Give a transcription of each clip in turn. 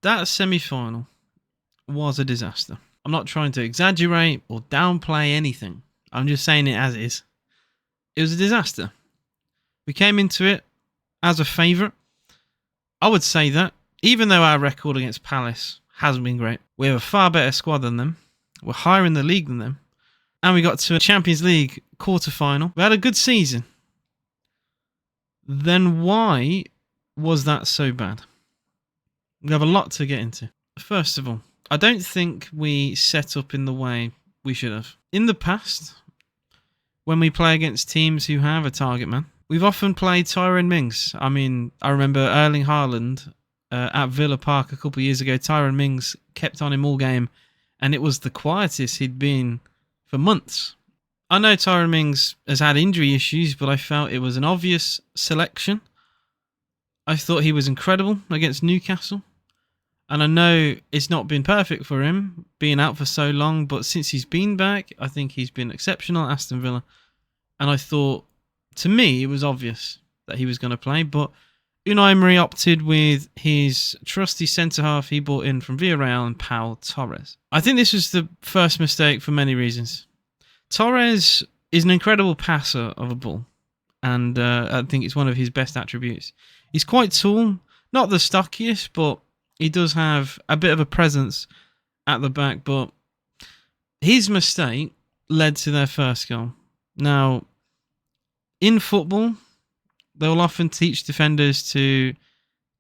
That semi-final was a disaster. I'm not trying to exaggerate or downplay anything. I'm just saying it as it is. It was a disaster. We came into it as a favourite. I would say that, even though our record against Palace hasn't been great, we have a far better squad than them. We're higher in the league than them. And we got to a Champions League quarter-final. We had a good season. Then why was that so bad? We have a lot to get into. First of all, I don't think we set up in the way we should have. In the past, when we play against teams who have a target man, we've often played Tyrone Mings. I mean, I remember Erling Haaland at Villa Park a couple of years ago. Tyrone Mings kept on him all game, and it was the quietest he'd been for months. I know Tyrone Mings has had injury issues, but I felt it was an obvious selection. I thought he was incredible against Newcastle. And I know it's not been perfect for him, being out for so long, but since he's been back, I think he's been exceptional at Aston Villa. And I thought, to me, it was obvious that he was going to play, but Unai Emery opted with his trusty centre-half he brought in from Villarreal and Pau Torres. I think this was the first mistake for many reasons. Torres is an incredible passer of a ball, and I think it's one of his best attributes. He's quite tall, not the stockiest, but he does have a bit of a presence at the back, but his mistake led to their first goal. Now, in football, they'll often teach defenders to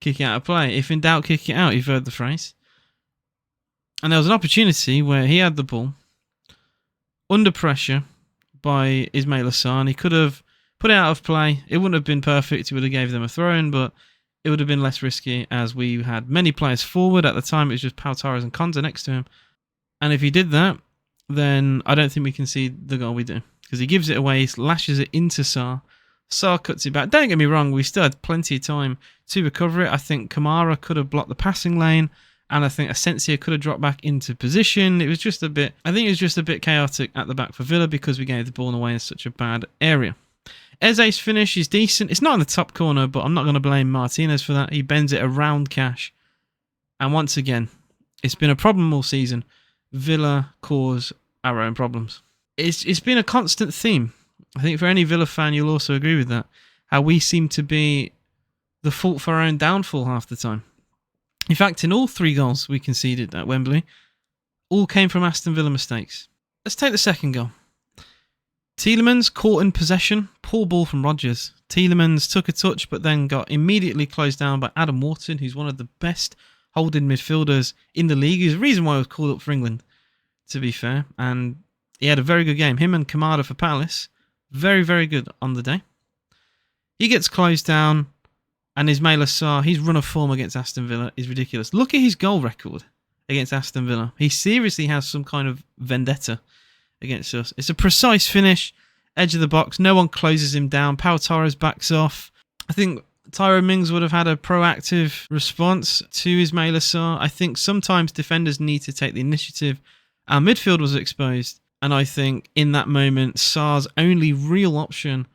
kick it out of play. If in doubt, kick it out. You've heard the phrase. And there was an opportunity where he had the ball under pressure by Ismail Assar. He could have put it out of play. It wouldn't have been perfect. He would have gave them a throw-in, but it would have been less risky as we had many players forward. At the time, it was just Pau Torres and Konza next to him. And if he did that, then I don't think we can see the goal we do. Because he gives it away, he lashes it into Sarr. Sarr cuts it back. Don't get me wrong, we still had plenty of time to recover it. I think Kamara could have blocked the passing lane. And I think Asensio could have dropped back into position. It was just a bit, I think it was just a bit chaotic at the back for Villa because we gave the ball away in such a bad area. Eze's finish is decent. It's not in the top corner, but I'm not going to blame Martinez for that. He bends it around Cash. And once again, it's been a problem all season. Villa cause our own problems. It's been a constant theme. I think for any Villa fan, you'll also agree with that. How we seem to be the fault for our own downfall half the time. In fact, in all 3 goals we conceded at Wembley, all came from Aston Villa mistakes. Let's take the second goal. Tielemans caught in possession. Poor ball from Rodgers. Tielemans took a touch but then got immediately closed down by Adam Wharton, who's one of the best holding midfielders in the league. He's the reason why he was called up for England, to be fair. And he had a very good game. Him and Kamada for Palace, very, very good on the day. He gets closed down, and Ismail Assar, his run of form against Aston Villa is ridiculous. Look at his goal record against Aston Villa. He seriously has some kind of vendetta against us. It's a precise finish, edge of the box. No one closes him down. Pau Torres backs off. I think Tyrone Mings would have had a proactive response to Ismail Assar. I think sometimes defenders need to take the initiative. Our midfield was exposed, and I think in that moment, Sarr's only real option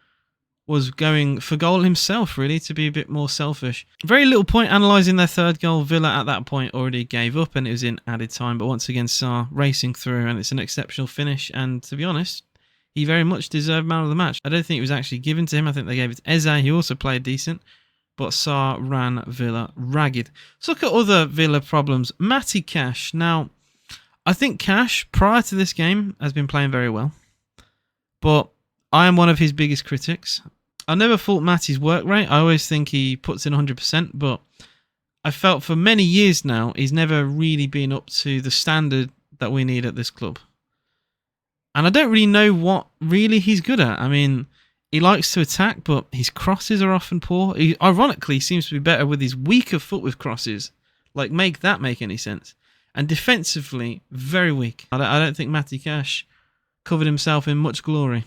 was going for goal himself, really, to be a bit more selfish. Very little point analysing their third goal. Villa at that point already gave up and it was in added time. But once again, Sarr racing through and it's an exceptional finish. And to be honest, he very much deserved man of the match. I don't think it was actually given to him. I think they gave it to Eze, who also played decent. But Sarr ran Villa ragged. Let's look at other Villa problems. Matty Cash. Now, I think Cash, prior to this game, has been playing very well. But I am one of his biggest critics. I never fault Matty's work rate. I always think he puts in 100%, but I felt for many years now, he's never really been up to the standard that we need at this club. And I don't really know what really he's good at. I mean, he likes to attack, but his crosses are often poor. He, ironically, seems to be better with his weaker foot with crosses. Like, make that make any sense. And defensively, very weak. I don't think Matty Cash covered himself in much glory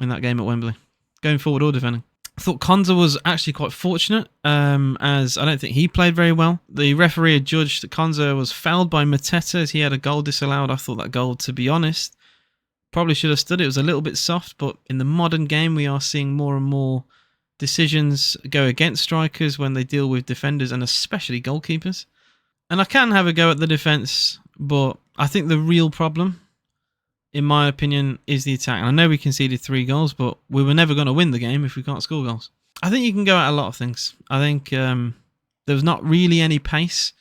in that game at Wembley, going forward or defending. I thought Konza was actually quite fortunate, as I don't think he played very well. The referee had judged that Konza was fouled by Mateta as he had a goal disallowed. I thought that goal, to be honest, probably should have stood. It was a little bit soft, but in the modern game, we are seeing more and more decisions go against strikers when they deal with defenders and especially goalkeepers. And I can have a go at the defence, but I think the real problem, in my opinion, is the attack. And I know we conceded 3 goals, but we were never going to win the game if we can't score goals. I think you can go at a lot of things. I think there was not really any pace.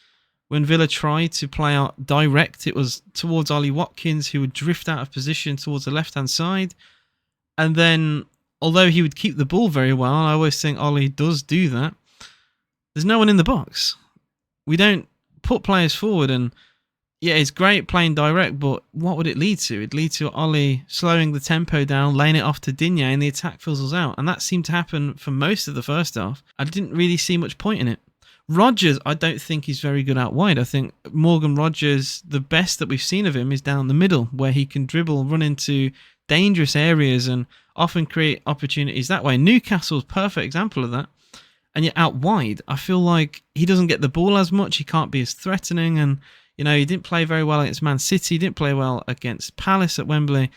When Villa tried to play out direct, it was towards Ollie Watkins, who would drift out of position towards the left-hand side. And then, although he would keep the ball very well, and I always think Ollie does do that, there's no one in the box. We don't put players forward, and yeah, it's great playing direct, but what would it lead to? It'd lead to Ollie slowing the tempo down, laying it off to Digne, and the attack fizzles out. And that seemed to happen for most of the first half. I didn't really see much point in it. Rodgers, I don't think he's very good out wide. I think Morgan Rodgers, the best that we've seen of him is down the middle, where he can dribble, run into dangerous areas, and often create opportunities that way. Newcastle's a perfect example of that. And yet out wide, I feel like he doesn't get the ball as much. He can't be as threatening. And, you know, he didn't play very well against Man City. He didn't play well against Palace at Wembley.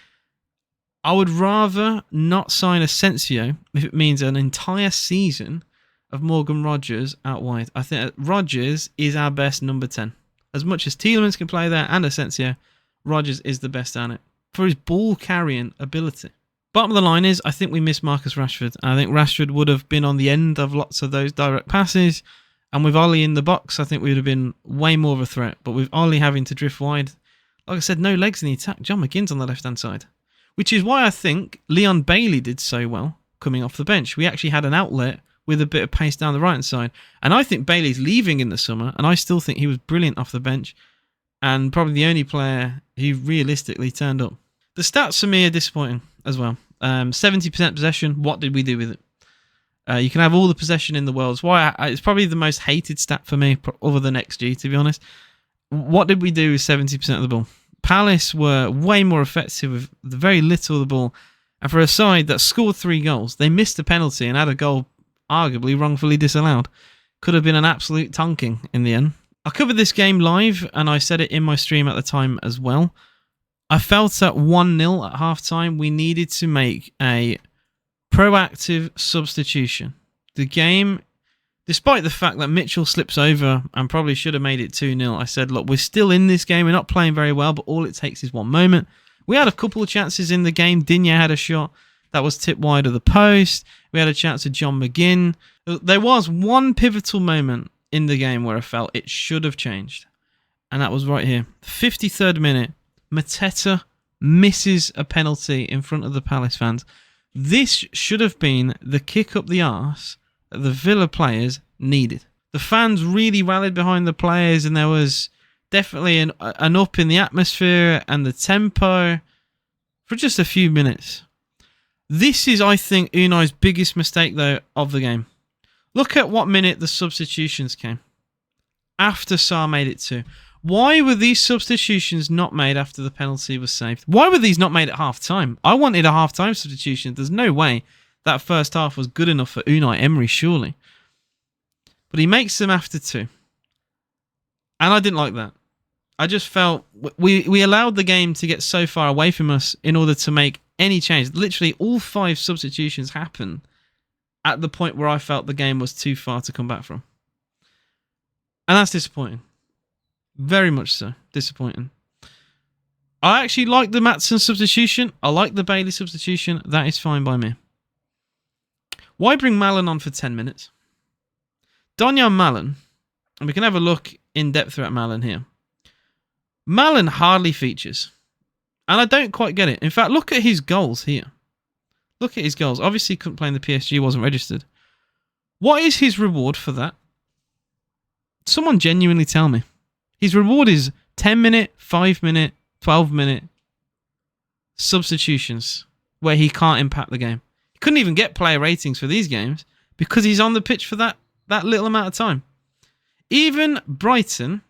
I would rather not sign Asensio if it means an entire season of Morgan Rodgers out wide. I think Rodgers is our best number 10. As much as Tielemans can play there and Asensio, Rodgers is the best at it for his ball carrying ability. Bottom of the line is, I think we miss Marcus Rashford. I think Rashford would have been on the end of lots of those direct passes. And with Ollie in the box, I think we would have been way more of a threat. But with Ollie having to drift wide, like I said, no legs in the attack. John McGinn's on the left-hand side. Which is why I think Leon Bailey did so well coming off the bench. We actually had an outlet with a bit of pace down the right-hand side. And I think Bailey's leaving in the summer, and I still think he was brilliant off the bench. And probably the only player who realistically turned up. The stats for me are disappointing as well. 70% possession. What did we do with it? You can have all the possession in the world. It's probably the most hated stat for me, other than XG, to be honest. What did we do with 70% of the ball? Palace were way more effective with very little of the ball. And for a side that scored 3 goals, they missed a penalty and had a goal arguably wrongfully disallowed. Could have been an absolute tonking in the end. I covered this game live, and I said it in my stream at the time as well. I felt at 1-0 at half-time, we needed to make a proactive substitution. The game, despite the fact that Mitchell slips over and probably should have made it 2-0, I said, look, we're still in this game. We're not playing very well, but all it takes is one moment. We had a couple of chances in the game. Digne had a shot that was tipped wide of the post. We had a chance of John McGinn. There was one pivotal moment in the game where I felt it should have changed. And that was right here. 53rd minute. Mateta misses a penalty in front of the Palace fans. This should have been the kick up the arse that the Villa players needed. The fans really rallied behind the players, and there was definitely an up in the atmosphere and the tempo for just a few minutes. This is, I think, Unai's biggest mistake, though, of the game. Look at what minute the substitutions came. After Sarr made it 2. Why were these substitutions not made after the penalty was saved? Why were these not made at half-time? I wanted a half-time substitution. There's no way that first half was good enough for Unai Emery, surely. But he makes them after 2. And I didn't like that. I just felt we allowed the game to get so far away from us in order to make any change. Literally, all 5 substitutions happened at the point where I felt the game was too far to come back from. And that's disappointing. Very much so. Disappointing. I actually like the Maatsen substitution. I like the Bailey substitution. That is fine by me. Why bring Malen on for 10 minutes? Donyell Malen, and we can have a look in depth at Malen here. Malen hardly features. And I don't quite get it. In fact, look at his goals here. Look at his goals. Obviously, he couldn't play in the PSG, wasn't registered. What is his reward for that? Someone genuinely tell me. His reward is 10-minute, 5-minute, 12-minute substitutions where he can't impact the game. He couldn't even get player ratings for these games because he's on the pitch for that little amount of time. Even Brighton,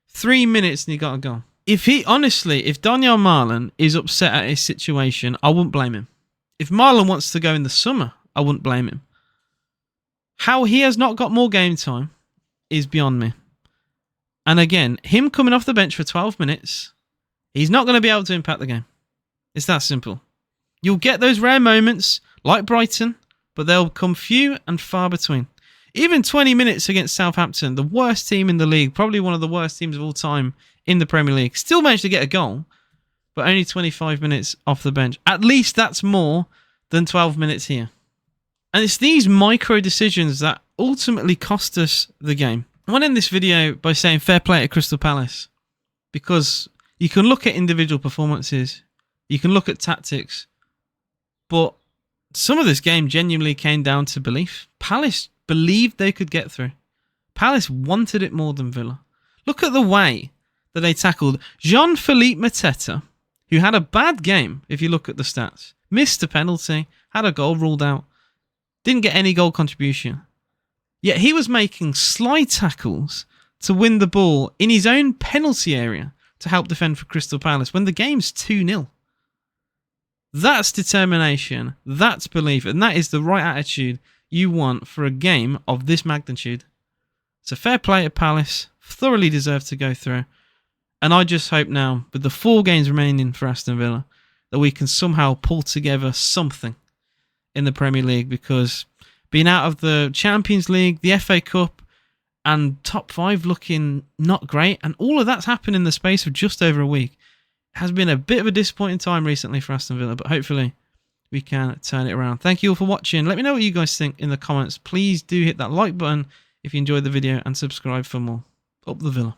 3 minutes and he got a goal. If Donyell Malen is upset at his situation, I wouldn't blame him. If Malen wants to go in the summer, I wouldn't blame him. How he has not got more game time is beyond me. And again, him coming off the bench for 12 minutes, he's not going to be able to impact the game. It's that simple. You'll get those rare moments like Brighton, but they'll come few and far between. Even 20 minutes against Southampton, the worst team in the league, probably one of the worst teams of all time in the Premier League, still managed to get a goal, but only 25 minutes off the bench. At least that's more than 12 minutes here. And it's these micro decisions that ultimately cost us the game. I want to end this video by saying fair play to Crystal Palace, because you can look at individual performances, you can look at tactics, but some of this game genuinely came down to belief. Palace believed they could get through. Palace wanted it more than Villa. Look at the way that they tackled Jean-Philippe Mateta, who had a bad game, if you look at the stats. Missed a penalty, had a goal ruled out, didn't get any goal contribution. Yet he was making slide tackles to win the ball in his own penalty area to help defend for Crystal Palace when the game's 2-0. That's determination, that's belief, and that is the right attitude you want for a game of this magnitude. So fair play to Palace, thoroughly deserved to go through. And I just hope now, with the 4 games remaining for Aston Villa, that we can somehow pull together something in the Premier League, because being out of the Champions League, the FA Cup, and top 5 looking not great, and all of that's happened in the space of just over a week, has been a bit of a disappointing time recently for Aston Villa, but hopefully we can turn it around. Thank you all for watching. Let me know what you guys think in the comments. Please do hit that like button if you enjoyed the video and subscribe for more. Up the Villa.